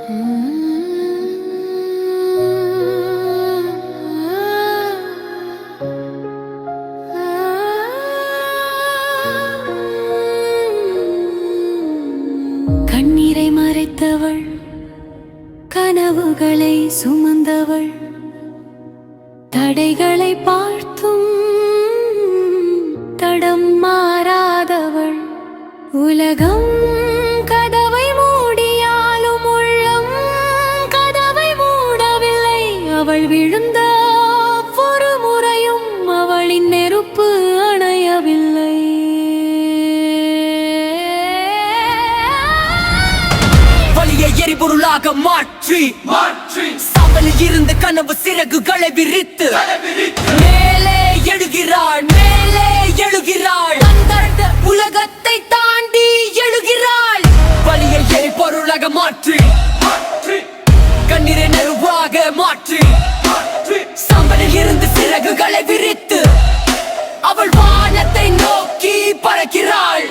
கண்ணீரை மறைத்தவள், கனவுகளை சுமந்தவள், தடைகளை பார்த்தும் தடம் மாறாதவள். உலகம் கதவை மூடியாலும் உள்ளம் கதவை மூடவில்லை. அவள் விழுந்த ஒரு முறையும் அவளின் நெருப்பு அணையவில்லை. வலியை எரிபொருளாக மாற்றி சாம்பலில் இருந்து கனவு சிறகுகளை விரித்து மேலே எழுகிறாள், மேலே எழுகிறாள். அந்த உலகத்தை தாண்டி எழுகிறாள். வலியை எரிபொருளாக மாற்றி கண்ணீரை நெருவாக மாற்றி சாம்பலில் இருந்து சிறகுகளை விரித்து அவள் வானத்தை நோக்கி பறக்கிறாள்.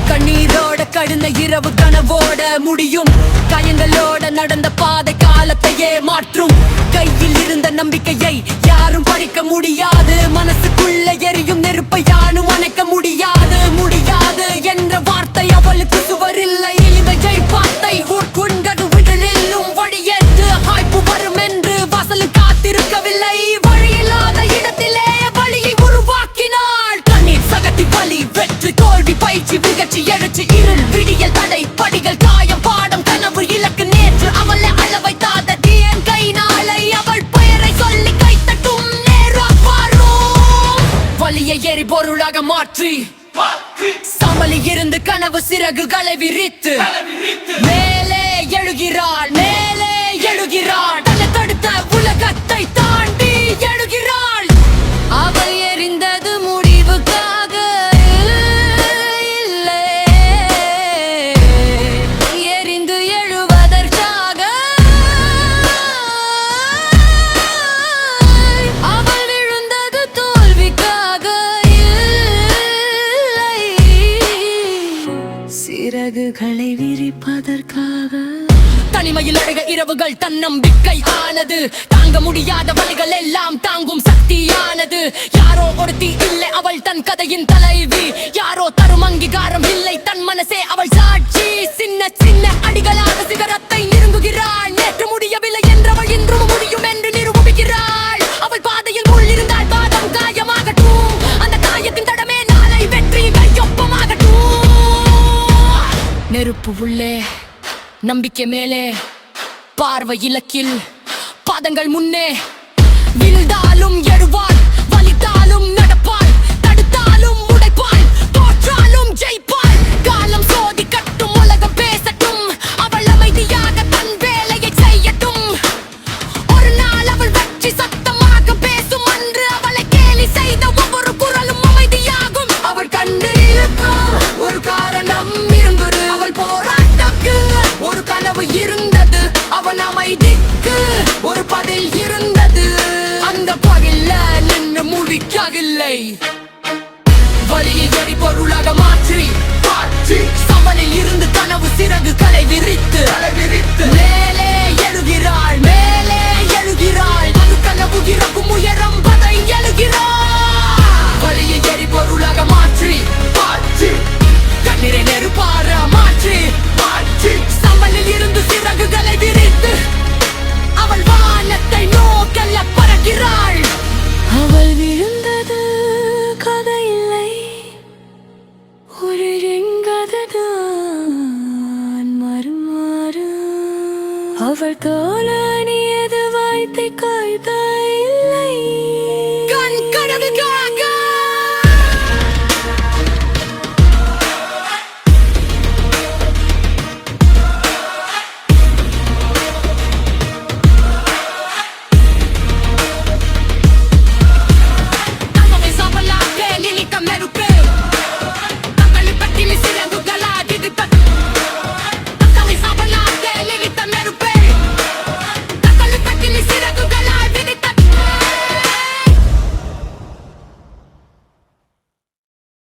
கண்ணீரோட கடந்த இரவு கனவோட முடியும். காயங்களோட நடந்த பாதை காலத்தையே மாற்றும். கையில் இருந்த நம்பிக்கையை யாரும் பறிக்க முடியாது. மனசுக்குள்ள எரியும் நெருப்பை யாரும் அணைக்க முடியாது. முடியாது என்ற வார்த்தை அவளுக்கு சுவரில்லை. இதை வார்த்தை உட்கொண்டது விடலிலும் வழியேற்று வாய்ப்பு வரும் என்று வாசல் காத்திருக்கவில்லை. வழியில்லாத இடத்திலே வழியை உருவாக்கினாள். கண்ணீர் சகத்தி வலி வெற்றி தோல்வி பயிற்சி விகழ்ச்சி எழுச்சி இருள் விடியல் தடை படிகள் காயம் பாடம் கனவு இலக்கு நேற்று அவளை அளவைத்தாத என் கை நாளை அவள் பெயரை சொல்லி கைத்தட்டும் நேரம் வரும். வலியை எரிபொருளாக மாற்றி சாம்பலில் இருந்து கனவு சிறகுகளை விரித்து மேலே எழுகிறாள், மேலே எழுகிறாள். தன்னை தடுத்த உலகத்தை தாண்டி எழுகிறாள். அவள் எரிந்தது முடிவுக்காக இல்லை, எரிந்து எழுவதற்காக. அவள் விழுந்தது தோல்விக்காக இல்லை, சிறகுகளை விரிப்பதற்காக. தனிமையில் அழக இரவுகள் தன்னம்பிக்கை ஆனது. தாங்க முடியாத வலிகள் எல்லாம் தாங்கும் சக்தியானது. யாரோ ஒருத்தி இல்லை அவள் தன் கதையின் தலைவி. யாரோ தரும் அங்கீகாரம் இல்லை தன் மனசே அவள் சாட்சி. சின்ன சின்ன அடிகளாக சிகரத்தை நெருங்குகிறாள். நேற்று முடியவில்லை என்றவள் இன்றும் முடியும் என்று நிரூபிக்கிறாள். அவள் பாதையில் முள் இருந்தால் பாதம் காயமாகட்டும். அந்த காயத்தின் தடமே நாளை வெற்றி கையொப்பமாகட்டும். நெருப்பு உள்ளே நம்பிக்கை மேலே பார்வை இலக்கில் பாதங்கள் முன்னே. விழுந்தாலும் எழுவாள், வலித்தாலும் நடப்பாள், தடுத்தாலும் உடைப்பாள், தோற்றாலும் ஜெயிப்பாள். காலம் சோதி கட்டும் உலகம் பேசட்டும். அவள் அமைதியாக தன் வேலையை செய்யட்டும். ஒரு நாள் அவள் வெற்றி சத்தமாக பேசும். அன்று அவளை கேலி செய்த ஒவ்வொரு குரலும் அமைதியாகும். அவள் கண்ணில் இருக்கும் ஒரு காரணம் இருந்தது. அவள் போராட்டக்கு ஒரு கனவு இருந்தது. அவன் அமைதிக்கு ஒரு பதில் இருந்தது. அந்த பகில்ல நின்று முடிக்கவில்லை. வலியை எரிபொருளாக மாற்றி சமனில் இருந்து கனவு சிறகுகளை விரித்து மேலே எழுகிறாள், மேலே எழுகிறாள். அது கனவு இறக்கும் உயரம் பதை எழுகிறாள். வலியை எரிபொருளாக மாற்றி கண்ணீரை நெருப்பார மாற்றி சமனில் இருந்து சிறகுகளை விரித்து அவள் வானத்தை நோக்கல்ல பறக்கிறாள். அவள் விழுந்தது கதையில்லை, ஒரு எங்கதான் மறுமாறு. அவள் தோல அணியது வாய்த்தை காய்த்த இல்லை.